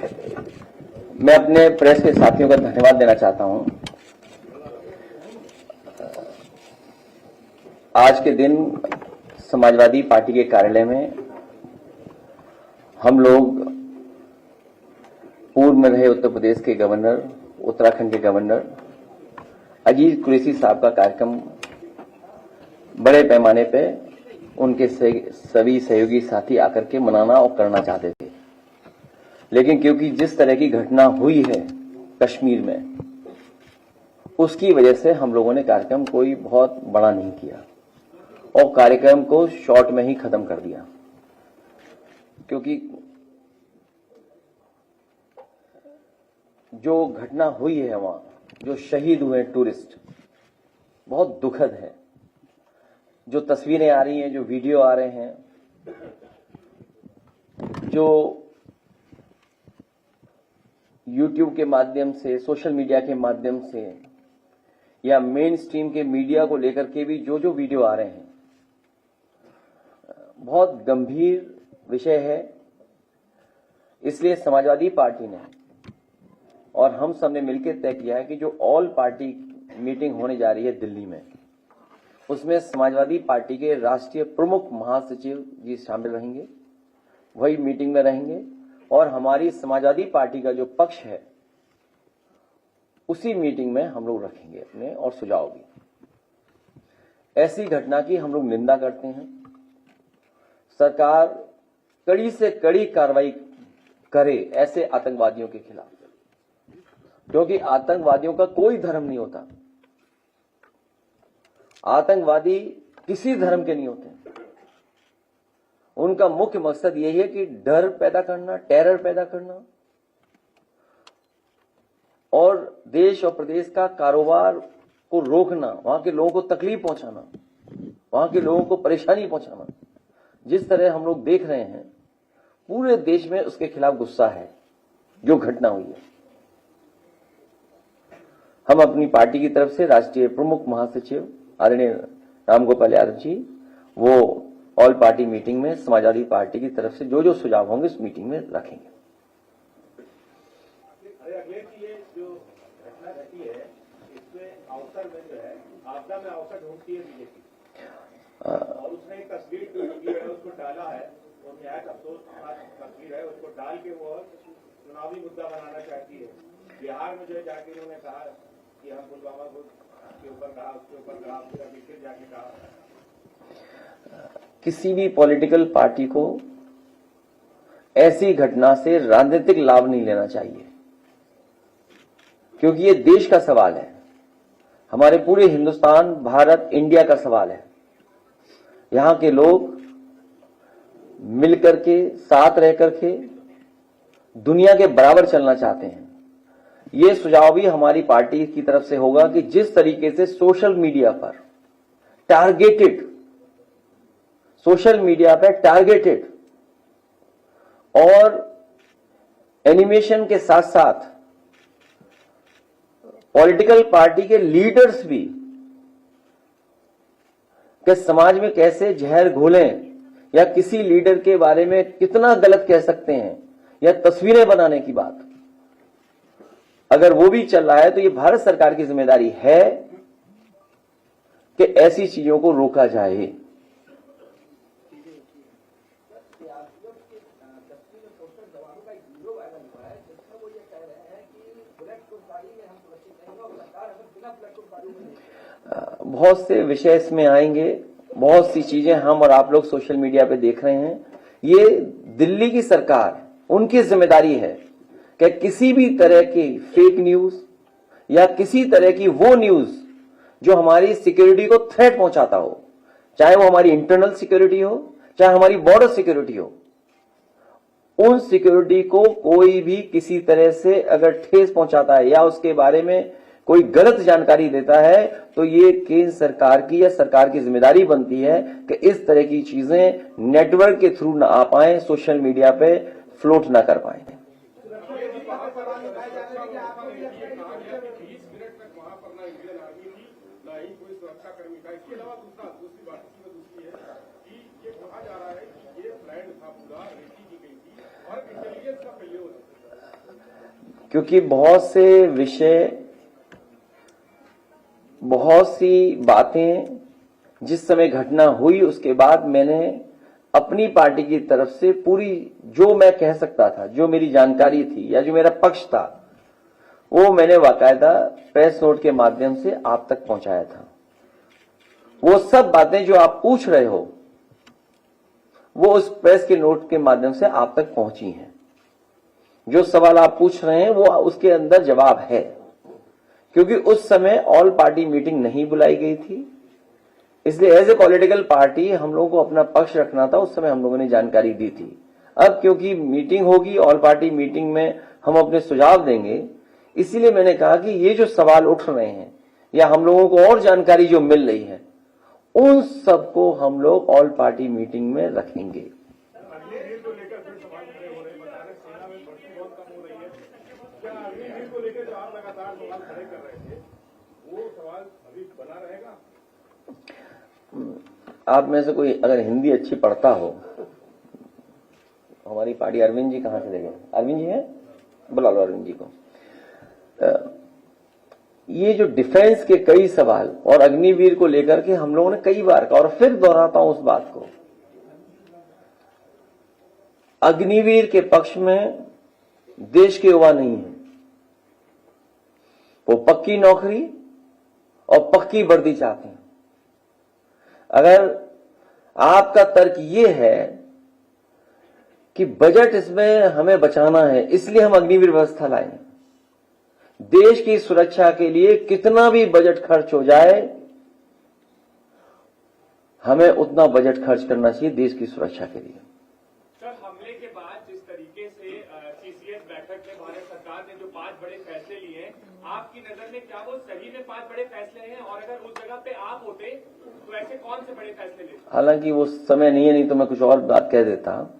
मैं अपने प्रेस के साथियों का धन्यवाद देना चाहता हूं। आज के दिन समाजवादी पार्टी के कार्यालय में हम लोग पूर्व में रहे उत्तर प्रदेश के गवर्नर, उत्तराखंड के गवर्नर अजीत कुरैशी साहब का कार्यक्रम बड़े पैमाने पे उनके सभी सहयोगी साथी आकर के मनाना और करना चाहते थे, लेकिन क्योंकि जिस तरह की घटना हुई है कश्मीर में, उसकी वजह से हम लोगों ने कार्यक्रम कोई बहुत बड़ा नहीं किया और कार्यक्रम को शॉर्ट में ही खत्म कर दिया। क्योंकि जो घटना हुई है वहां, जो शहीद हुए टूरिस्ट, बहुत दुखद है। जो तस्वीरें आ रही हैं, जो वीडियो आ रहे हैं, जो YouTube के माध्यम से, सोशल मीडिया के माध्यम से या मेन स्ट्रीम के मीडिया को लेकर के भी जो वीडियो आ रहे हैं, बहुत गंभीर विषय है। इसलिए समाजवादी पार्टी ने और हम सब ने मिलकर तय किया है कि जो ऑल पार्टी मीटिंग होने जा रही है दिल्ली में, उसमें समाजवादी पार्टी के राष्ट्रीय प्रमुख महासचिव जी शामिल रहेंगे, वही मीटिंग में रहेंगे और हमारी समाजवादी पार्टी का जो पक्ष है उसी मीटिंग में हम लोग रखेंगे अपने और सुझाव भी। ऐसी घटना की हम लोग निंदा करते हैं। सरकार कड़ी से कड़ी कार्रवाई करे ऐसे आतंकवादियों के खिलाफ, क्योंकि आतंकवादियों का कोई धर्म नहीं होता। आतंकवादी किसी धर्म के नहीं होते। उनका मुख्य मकसद यही है कि डर पैदा करना, टेरर पैदा करना और देश और प्रदेश का कारोबार को रोकना, वहां के लोगों को तकलीफ पहुंचाना, वहां के लोगों को परेशानी पहुंचाना। जिस तरह हम लोग देख रहे हैं, पूरे देश में उसके खिलाफ गुस्सा है जो घटना हुई है। हम अपनी पार्टी की तरफ से राष्ट्रीय प्रमुख महासचिव आदरणीय रामगोपाल यादव जी, वो ऑल पार्टी मीटिंग में समाजवादी पार्टी की तरफ से जो सुझाव होंगे उस मीटिंग में रखेंगे। ये जो घटना घटी है, इसमें अवसर में जो है, आपदा में अवसर ढूंढती है बीजेपी, और उसने एक तस्वीर जो है उसको डाला है, वो निहायत अफसोस तस्वीर है, उसको डाल के वो चुनावी मुद्दा बनाना चाहती है। बिहार में जो है जाके उन्होंने कहा कि हम पुलवामा के ऊपर कहा, उसके ऊपर कहा, फिर अभी फिर जाके कहा। किसी भी पॉलिटिकल पार्टी को ऐसी घटना से राजनीतिक लाभ नहीं लेना चाहिए, क्योंकि ये देश का सवाल है, हमारे पूरे हिंदुस्तान, भारत, इंडिया का सवाल है। यहां के लोग मिलकर के, साथ रह करके दुनिया के बराबर चलना चाहते हैं। ये सुझाव भी हमारी पार्टी की तरफ से होगा कि जिस तरीके से सोशल मीडिया पर टारगेटेड और एनिमेशन के साथ साथ पॉलिटिकल पार्टी के लीडर्स भी कि समाज में कैसे जहर घोलें या किसी लीडर के बारे में कितना गलत कह सकते हैं या तस्वीरें बनाने की बात, अगर वो भी चल रहा है तो ये भारत सरकार की जिम्मेदारी है कि ऐसी चीजों को रोका जाए। बहुत से विषय इसमें आएंगे, बहुत सी चीजें हम और आप लोग सोशल मीडिया पे देख रहे हैं। ये दिल्ली की सरकार, उनकी जिम्मेदारी है कि किसी भी तरह की फेक न्यूज या किसी तरह की वो न्यूज जो हमारी सिक्योरिटी को थ्रेट पहुंचाता हो, चाहे वो हमारी इंटरनल सिक्योरिटी हो, चाहे हमारी बॉर्डर सिक्योरिटी हो, उन सिक्योरिटी को कोई भी किसी तरह से अगर ठेस पहुंचाता है या उसके बारे में कोई गलत जानकारी देता है, तो ये केंद्र सरकार की या सरकार की जिम्मेदारी बनती है कि इस तरह की चीजें नेटवर्क के थ्रू ना आ पाए, सोशल मीडिया पे फ्लोट ना कर पाए। क्योंकि बहुत से विषय, बहुत सी बातें जिस समय घटना हुई उसके बाद मैंने अपनी पार्टी की तरफ से पूरी जो मैं कह सकता था, जो मेरी जानकारी थी या जो मेरा पक्ष था, वो मैंने बाकायदा प्रेस नोट के माध्यम से आप तक पहुंचाया था। वो सब बातें जो आप पूछ रहे हो वो उस प्रेस के नोट के माध्यम से आप तक पहुंची हैं। जो सवाल आप पूछ रहे हैं वो उसके अंदर जवाब है, क्योंकि उस समय ऑल पार्टी मीटिंग नहीं बुलाई गई थी, इसलिए एज ए पॉलिटिकल पार्टी हम लोगों को अपना पक्ष रखना था। उस समय हम लोगों ने जानकारी दी थी। अब क्योंकि मीटिंग होगी, ऑल पार्टी मीटिंग में हम अपने सुझाव देंगे, इसीलिए मैंने कहा कि ये जो सवाल उठ रहे हैं या हम लोगों को और जानकारी जो मिल रही है उन सबको हम लोग ऑल पार्टी मीटिंग में रखेंगे। अग्निवीर को लेकर फिर सवाल खड़े हो रहे हैं, बता रहे सेना में भर्ती बहुत कम हो रही है। क्या अग्निवीर को लेकर जो आप लगातार सवाल खड़े कर रहे थे वो सवाल अभी बना रहेगा? आप में से कोई अगर हिंदी अच्छी पढ़ता हो, हमारी पार्टी, अरविंद जी कहाँ चले गए? अरविंद जी हैं, बुला लो अरविंद जी को। ये जो डिफेंस के कई सवाल और अग्निवीर को लेकर के हम लोगों ने कई बार कहा, और फिर दोहराता हूं उस बात को, अग्निवीर के पक्ष में देश के युवा नहीं है। वो पक्की नौकरी और पक्की वर्दी चाहते हैं। अगर आपका तर्क ये है कि बजट इसमें हमें बचाना है इसलिए हम अग्निवीर व्यवस्था लाएं, देश की सुरक्षा के लिए कितना भी बजट खर्च हो जाए हमें उतना बजट खर्च करना चाहिए देश की सुरक्षा के लिए। सर, हमले के बाद जिस तरीके से सीसीएस बैठक में भारत सरकार ने जो 5 बड़े फैसले लिए, आपकी नजर में क्या वो सही में 5 बड़े फैसले हैं? और अगर उस जगह पे आप होते तो ऐसे कौन से बड़े फैसले लेते? हालांकि वो समय नहीं है, नहीं तो मैं कुछ और बात कह देता,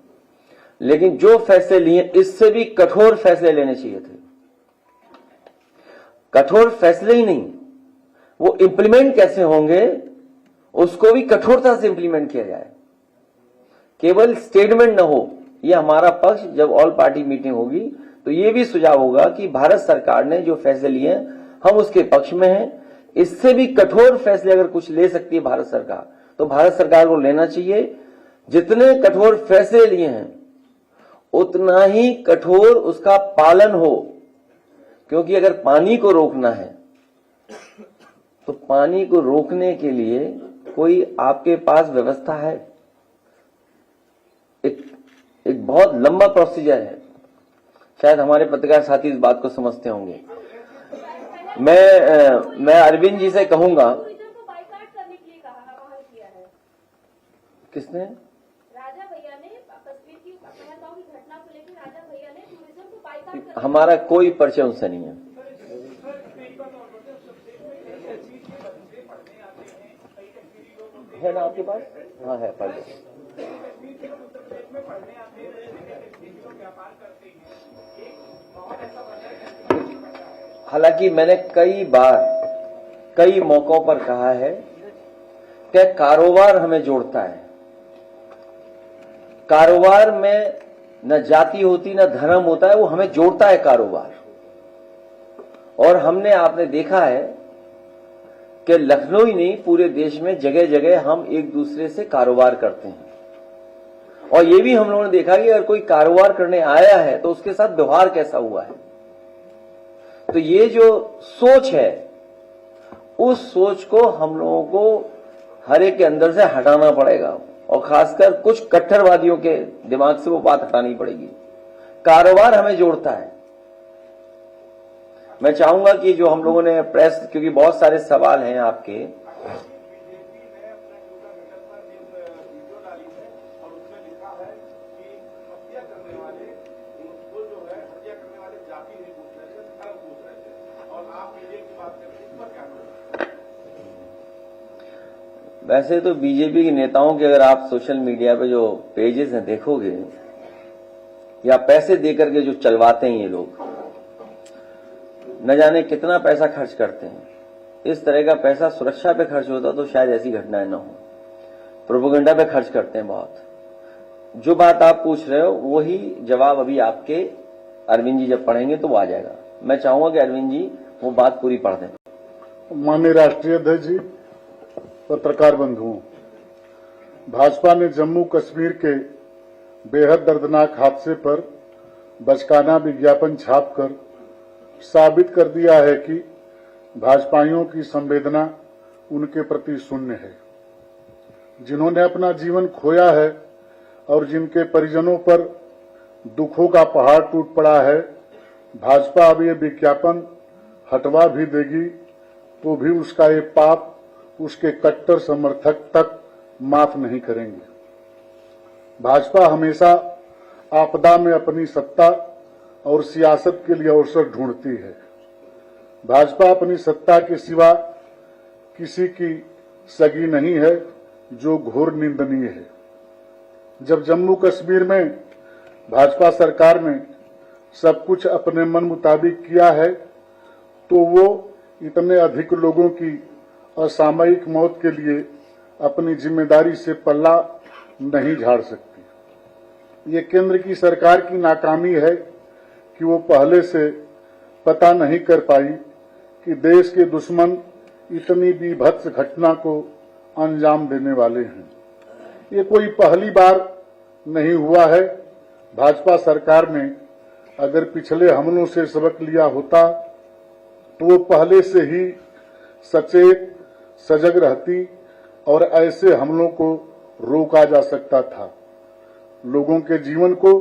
लेकिन जो फैसले लिए इससे भी कठोर फैसले लेने चाहिए थे। कठोर फैसले ही नहीं, वो इंप्लीमेंट कैसे होंगे उसको भी कठोरता से इंप्लीमेंट किया जाए, केवल स्टेटमेंट न हो। ये हमारा पक्ष जब ऑल पार्टी मीटिंग होगी तो ये भी सुझाव होगा कि भारत सरकार ने जो फैसले लिए हम उसके पक्ष में हैं। इससे भी कठोर फैसले अगर कुछ ले सकती है भारत सरकार तो भारत सरकार को लेना चाहिए। जितने कठोर फैसले लिए हैं उतना ही कठोर उसका पालन हो, क्योंकि अगर पानी को रोकना है तो पानी को रोकने के लिए कोई आपके पास व्यवस्था है, एक बहुत लंबा प्रोसीजर है। शायद हमारे पत्रकार साथी इस बात को समझते होंगे। मैं अरविंद जी से कहूंगा। किसने? राजा भैया ने कश्मीर की पहलगाम की घटना को लेकर राजा भैया ने टूरिज्म को बाइकाट कर हमारा कोई परिचय उनसे नहीं है। है ना आपके पास? हाँ है, पढ़ लो। हालांकि मैंने कई बार कई मौकों पर कहा है कि कारोबार हमें जोड़ता है। कारोबार में न जाति होती न धर्म होता है, वो हमें जोड़ता है कारोबार। और हमने आपने देखा है कि लखनऊ ही नहीं पूरे देश में जगह जगह हम एक दूसरे से कारोबार करते हैं। और ये भी हम लोगों ने देखा कि अगर कोई कारोबार करने आया है तो उसके साथ व्यवहार कैसा हुआ है। तो ये जो सोच है उस सोच को हम लोगों को हर एक के अंदर से हटाना पड़ेगा, और खासकर कुछ कट्टरवादियों के दिमाग से वो बात हटानी पड़ेगी। कारोबार हमें जोड़ता है। मैं चाहूंगा कि जो हम लोगों ने प्रेस, क्योंकि बहुत सारे सवाल हैं आपके, वैसे तो बीजेपी के नेताओं के अगर आप सोशल मीडिया पे जो पेजेस हैं देखोगे, या पैसे देकर के जो चलवाते हैं ये लोग, न जाने कितना पैसा खर्च करते हैं। इस तरह का पैसा सुरक्षा पे खर्च होता तो शायद ऐसी घटनाएं न हो। प्रोपेगेंडा पे खर्च करते हैं बहुत। जो बात आप पूछ रहे हो वही जवाब अभी आपके अरविंद जी जब पढ़ेंगे तो वो आ जाएगा। मैं चाहूंगा कि अरविंद जी वो बात पूरी पढ़ दें। माननीय राष्ट्रीय अध्यक्ष जी, पत्रकार बंधुओं, भाजपा ने जम्मू कश्मीर के बेहद दर्दनाक हादसे पर बचकाना विज्ञापन छापकर साबित कर दिया है कि भाजपाइयों की संवेदना उनके प्रति शून्य है। जिन्होंने अपना जीवन खोया है और जिनके परिजनों पर दुखों का पहाड़ टूट पड़ा है, भाजपा अब ये विज्ञापन हटवा भी देगी तो भी उसका ये पाप उसके कट्टर समर्थक तक माफ नहीं करेंगे। भाजपा हमेशा आपदा में अपनी सत्ता और सियासत के लिए अवसर ढूंढती है। भाजपा अपनी सत्ता के सिवा किसी की सगी नहीं है, जो घोर निंदनीय है। जब जम्मू कश्मीर में भाजपा सरकार ने सब कुछ अपने मन मुताबिक किया है, तो वो इतने अधिक लोगों की असामयिक मौत के लिए अपनी जिम्मेदारी से पल्ला नहीं झाड़ सकती। ये केंद्र की सरकार की नाकामी है कि वो पहले से पता नहीं कर पाई कि देश के दुश्मन इतनी बीभत्स घटना को अंजाम देने वाले हैं। ये कोई पहली बार नहीं हुआ है। भाजपा सरकार ने अगर पिछले हमलों से सबक लिया होता तो वो पहले से ही सचेत सजग रहती और ऐसे हमलों को रोका जा सकता था, लोगों के जीवन को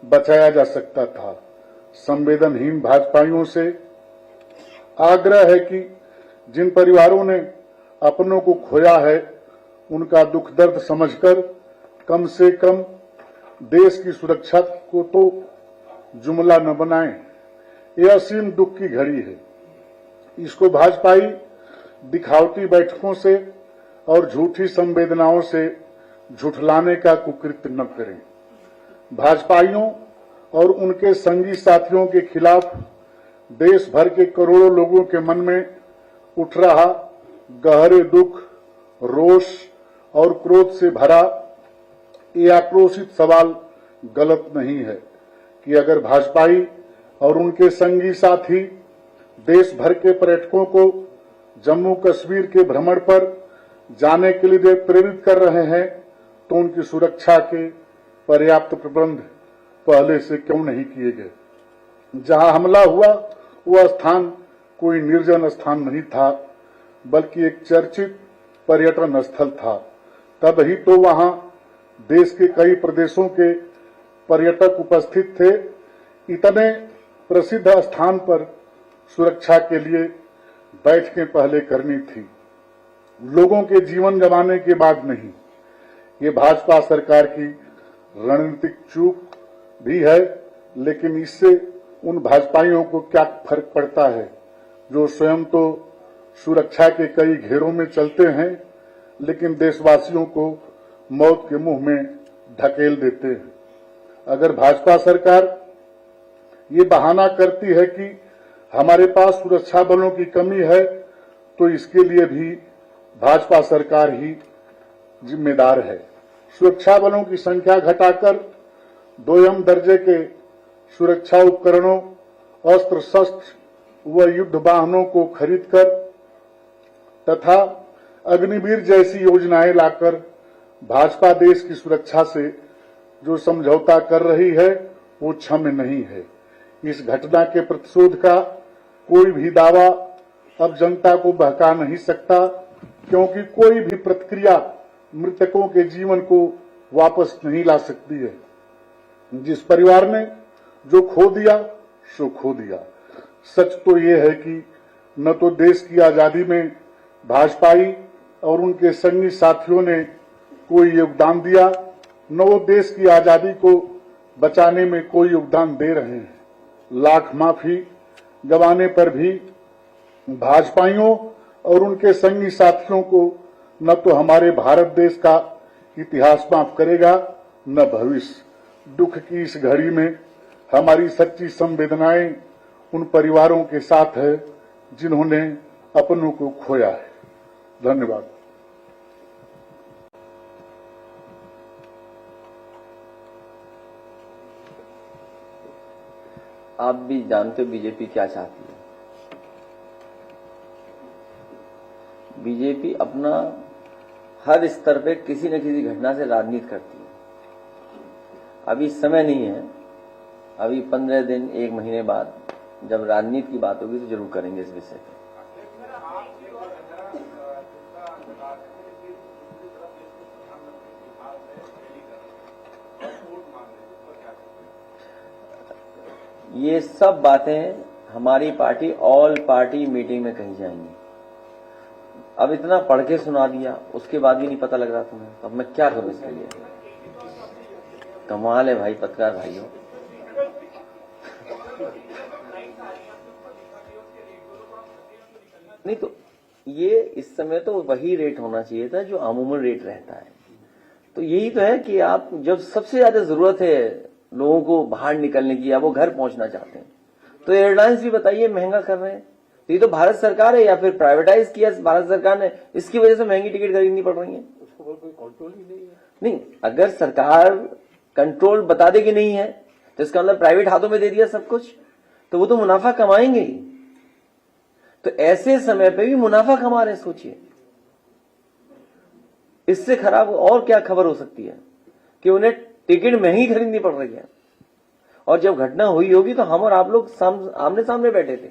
बचाया जा सकता था। संवेदनहीन भाजपाइयों से आग्रह है कि जिन परिवारों ने अपनों को खोया है, उनका दुख दर्द समझकर कम से कम देश की सुरक्षा को तो जुमला न बनाएं। यह असीम दुख की घड़ी है। इसको भाजपाई दिखावटी बैठकों से और झूठी संवेदनाओं से झुठलाने का कुकृत्य न करें। भाजपाइयों और उनके संगी साथियों के खिलाफ देश भर के करोड़ों लोगों के मन में उठ रहा गहरे दुख, रोष और क्रोध से भरा ये आक्रोशित सवाल गलत नहीं है कि अगर भाजपाई और उनके संगी साथी देश भर के पर्यटकों को जम्मू कश्मीर के भ्रमण पर जाने के लिए प्रेरित कर रहे हैं, तो उनकी सुरक्षा के पर्याप्त प्रबंध पहले से क्यों नहीं किए गए। जहां हमला हुआ वह स्थान कोई निर्जन स्थान नहीं था, बल्कि एक चर्चित पर्यटन स्थल था। तब ही तो वहां देश के कई प्रदेशों के पर्यटक उपस्थित थे। इतने प्रसिद्ध स्थान पर सुरक्षा के लिए बैठकें पहले करनी थी, लोगों के जीवन गंवाने के बाद नहीं। ये भाजपा सरकार की रणनीतिक चूक भी है, लेकिन इससे उन भाजपाइयों को क्या फर्क पड़ता है जो स्वयं तो सुरक्षा के कई घेरों में चलते हैं, लेकिन देशवासियों को मौत के मुंह में ढकेल देते हैं। अगर भाजपा सरकार ये बहाना करती है कि हमारे पास सुरक्षा बलों की कमी है, तो इसके लिए भी भाजपा सरकार ही जिम्मेदार है। सुरक्षा बलों की संख्या घटाकर 2म दर्जे के सुरक्षा उपकरणों, अस्त्र शस्त्र व युद्ध वाहनों को खरीदकर तथा अग्निवीर जैसी योजनाएं लाकर भाजपा देश की सुरक्षा से जो समझौता कर रही है वो क्षम्य नहीं है। इस घटना के प्रतिशोध का कोई भी दावा अब जनता को बहका नहीं सकता, क्योंकि कोई भी प्रतिक्रिया मृतकों के जीवन को वापस नहीं ला सकती है। जिस परिवार ने जो खो दिया सो खो दिया। सच तो ये है कि न तो देश की आजादी में भाजपाई और उनके संगी साथियों ने कोई योगदान दिया, न वो देश की आजादी को बचाने में कोई योगदान दे रहे हैं। लाख माफी गंवाने पर भी भाजपाइयों और उनके संगी साथियों को न तो हमारे भारत देश का इतिहास माफ करेगा, न भविष्य। दुख की इस घड़ी में हमारी सच्ची संवेदनाएं उन परिवारों के साथ है जिन्होंने अपनों को खोया है। धन्यवाद। आप भी जानते हो बीजेपी क्या चाहती है। बीजेपी अपना हर स्तर पे किसी न किसी घटना से राजनीति करती है। अभी समय नहीं है, अभी 15 दिन 1 महीने बाद जब राजनीति की बात होगी तो जरूर करेंगे इस विषय पे। ये सब बातें हमारी पार्टी ऑल पार्टी मीटिंग में कही जाएंगी। अब इतना पढ़ के सुना दिया, उसके बाद भी नहीं पता लग रहा तुम्हें, अब मैं क्या करूं इसके लिए। कमाल है भाई पत्रकार भाइयों। नहीं तो ये इस समय तो वही रेट होना चाहिए था जो अमूमन रेट रहता है। तो यही तो है कि आप जब सबसे ज्यादा जरूरत है लोगों को बाहर निकलने की या वो घर पहुंचना चाहते हैं तो एयरलाइंस भी बताइए महंगा कर रहे हैं। तो ये तो भारत सरकार है या फिर प्राइवेटाइज किया भारत सरकार ने, इसकी वजह से महंगी टिकट खरीदनी पड़ रही है। उसको कोई कंट्रोल ही नहीं है। नहीं, अगर सरकार कंट्रोल बता देगी नहीं है तो इसका मतलब प्राइवेट हाथों में दे दिया सब कुछ, तो वो तो मुनाफा कमाएंगे ही। तो ऐसे समय पे भी मुनाफा कमा रहे हैं, सोचिए इससे खराब और क्या खबर हो सकती है कि उन्हें टिकट महंगी खरीदनी पड़ रही है। और जब घटना हुई होगी तो हम और आप लोग आमने सामने बैठे थे।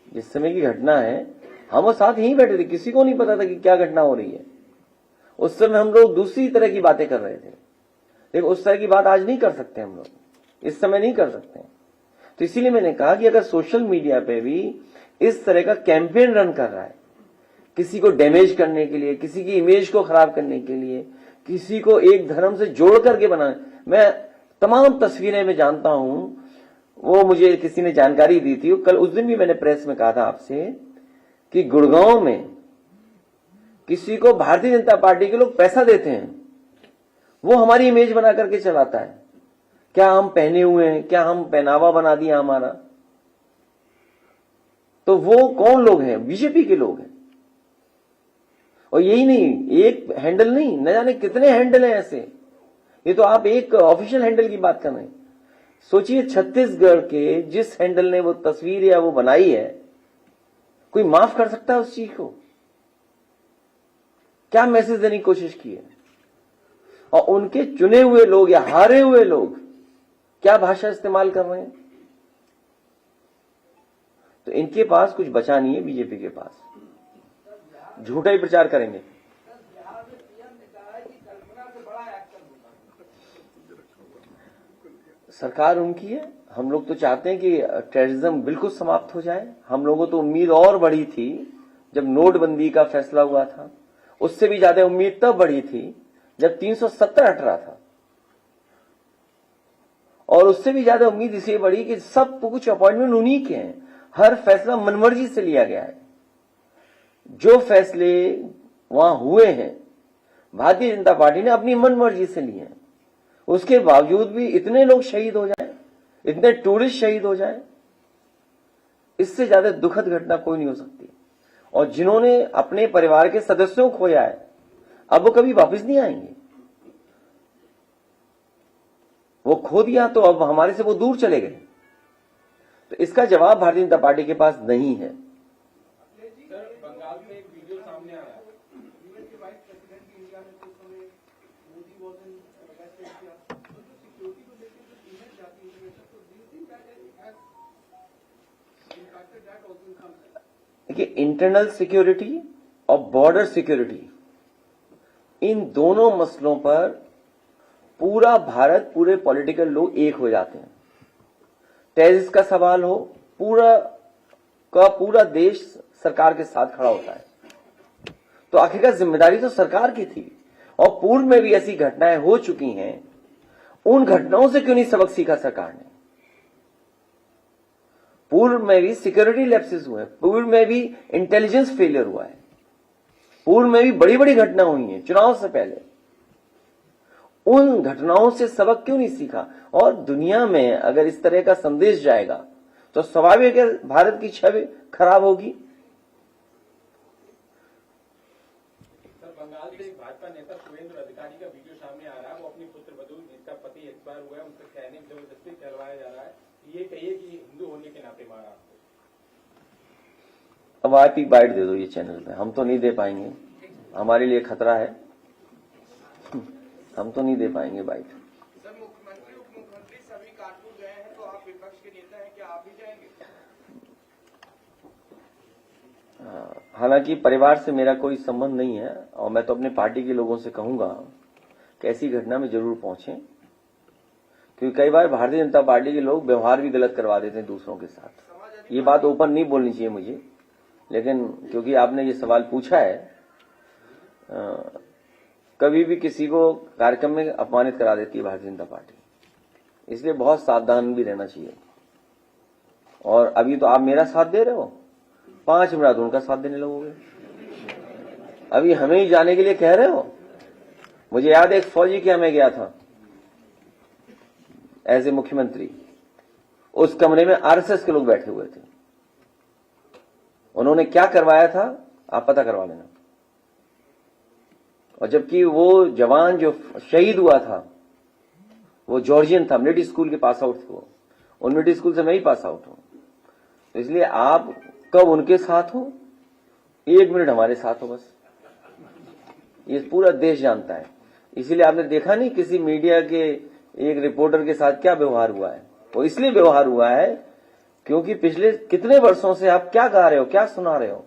जिस समय की घटना है हम और साथ यहीं बैठे थे, किसी को नहीं पता था कि क्या घटना हो रही है। उस समय हम लोग दूसरी तरह की बातें कर रहे थे, लेकिन उस तरह की बात आज नहीं कर सकते हम लोग, इस समय नहीं कर सकते। तो इसीलिए मैंने कहा कि अगर सोशल मीडिया पे भी इस तरह का कैंपेन रन कर रहा है, किसी को डैमेज करने के लिए, किसी की इमेज को खराब करने के लिए, किसी को एक धर्म से जोड़ करके बनाने, मैं तमाम तस्वीरें में जानता हूं, वो मुझे किसी ने जानकारी दी थी। कल उस दिन भी मैंने प्रेस में कहा था आपसे कि गुड़गांव में किसी को भारतीय जनता पार्टी के लोग पैसा देते हैं, वो हमारी इमेज बना करके चलाता है। क्या हम पहने हुए हैं, क्या हम पहनावा बना दिया हमारा, तो वो कौन लोग हैं? बीजेपी के लोग हैं। और यही नहीं, एक हैंडल नहीं, न जाने कितने हैंडल हैं ऐसे। ये तो आप एक ऑफिशियल हैंडल की बात कर रहे हैं। सोचिए छत्तीसगढ़ के जिस हैंडल ने वो तस्वीर या वो बनाई है, कोई माफ कर सकता है उस चीज को? क्या मैसेज देने की कोशिश की है? और उनके चुने हुए लोग या हारे हुए लोग क्या भाषा इस्तेमाल कर रहे हैं? तो इनके पास कुछ बचा नहीं है, बीजेपी के पास झूठा ही प्रचार करेंगे। सरकार उनकी है, हम लोग तो चाहते हैं कि टेररिज्म बिल्कुल समाप्त हो जाए। हम लोगों तो उम्मीद और बढ़ी थी जब नोटबंदी का फैसला हुआ था, उससे भी ज्यादा उम्मीद तब बढ़ी थी जब 370 हट रहा था, और उससे भी ज्यादा उम्मीद इसलिए बढ़ी कि सब कुछ अपॉइंटमेंट उन्हीं के हैं, हर फैसला मनमर्जी से लिया गया है। जो फैसले वहां हुए हैं भारतीय जनता पार्टी ने अपनी मनमर्जी से लिए हैं, उसके बावजूद भी इतने लोग शहीद हो जाएं, इतने टूरिस्ट शहीद हो जाएं, इससे ज्यादा दुखद घटना कोई नहीं हो सकती। और जिन्होंने अपने परिवार के सदस्यों को खोया है, अब वो कभी वापस नहीं आएंगे। वो खो दिया तो अब हमारे से वो दूर चले गए। तो इसका जवाब भारतीय जनता पार्टी के पास नहीं है। बंगाल में एक वीडियो सामने आया, देखिए, इंटरनल सिक्योरिटी और बॉर्डर सिक्योरिटी, इन दोनों मसलों पर पूरा भारत, पूरे पॉलिटिकल लोग एक हो जाते हैं। टेररिस्ट का सवाल हो, पूरा देश सरकार के साथ खड़ा होता है। तो आखिरकार जिम्मेदारी तो सरकार की थी, और पूर्व में भी ऐसी घटनाएं हो चुकी हैं। उन घटनाओं से क्यों नहीं सबक सीखा सरकार ने? पूर्व में भी सिक्योरिटी लैप्सेस हुए, पूर्व में भी इंटेलिजेंस फेलियर हुआ है, पूर्व में भी बड़ी बड़ी घटना हुई हैं चुनाव से पहले। उन घटनाओं से सबक क्यों नहीं सीखा? और दुनिया में अगर इस तरह का संदेश जाएगा तो स्वाभाविक है भारत की छवि खराब होगी। सर, बंगाल से एक भाजपा नेता सुरेंद्र अधिकारी का वीडियो सामने आ रहा है। वो अपनी पुत्र वधू, जिसका पति एक्सपायर हुआ है, उनसे कहने जबरदस्ती करवाया जा रहा है ये कहिए कि हिंदू होने के नाते मारा आपको। अब आप ही बाइट दे दो ये चैनल पे, हम तो नहीं दे पाएंगे, हमारे लिए खतरा है, हम तो नहीं दे पाएंगे बाइट। सर मुख्यमंत्री उप मुख्यमंत्री सभी कानपुर गए हैं, तो आप विपक्ष के नेता हैं, क्या आप भी जाएंगे? हालांकि परिवार से मेरा कोई संबंध नहीं है और मैं तो अपने पार्टी के लोगों से कहूंगा कि ऐसी घटना में जरूर पहुंचे, क्योंकि कई बार भारतीय जनता पार्टी के लोग व्यवहार भी गलत करवा देते हैं दूसरों के साथ। ये बात ओपन नहीं बोलनी चाहिए मुझे, लेकिन क्योंकि आपने ये सवाल पूछा है, कभी भी किसी को कार्यक्रम में अपमानित करा देती है भारतीय जनता पार्टी, इसलिए बहुत सावधान भी रहना चाहिए। और अभी तो आप मेरा साथ दे रहे हो, 5 मिनट उनका साथ देने लगोगे, अभी हमें ही जाने के लिए कह रहे हो। मुझे याद है एक फौजी के हमें गया था एज ए मुख्यमंत्री, उस कमरे में आरएसएस के लोग बैठे हुए थे, उन्होंने क्या करवाया था आप पता करवा लेना। और जबकि वो जवान जो शहीद हुआ था वो जॉर्जियन था, मिलिट्री स्कूल के पास आउट थे वो, उन मिलिट्री स्कूल से मैं ही पास आउट हूं, तो इसलिए आप कब उनके साथ हो, 1 मिनट हमारे साथ हो बस, ये पूरा देश जानता है। इसीलिए आपने देखा नहीं किसी मीडिया के एक रिपोर्टर के साथ क्या व्यवहार हुआ है, वो इसलिए व्यवहार हुआ है क्योंकि पिछले कितने वर्षों से आप क्या गा रहे हो, क्या सुना रहे हो,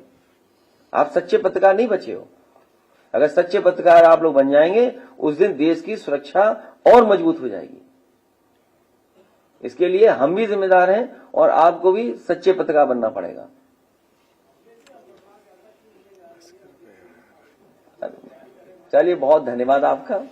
आप सच्चे पत्रकार नहीं बचे हो। अगर सच्चे पत्रकार आप लोग बन जाएंगे उस दिन देश की सुरक्षा और मजबूत हो जाएगी। इसके लिए हम भी जिम्मेदार हैं और आपको भी सच्चे पत्रकार बनना पड़ेगा। चलिए बहुत धन्यवाद आपका।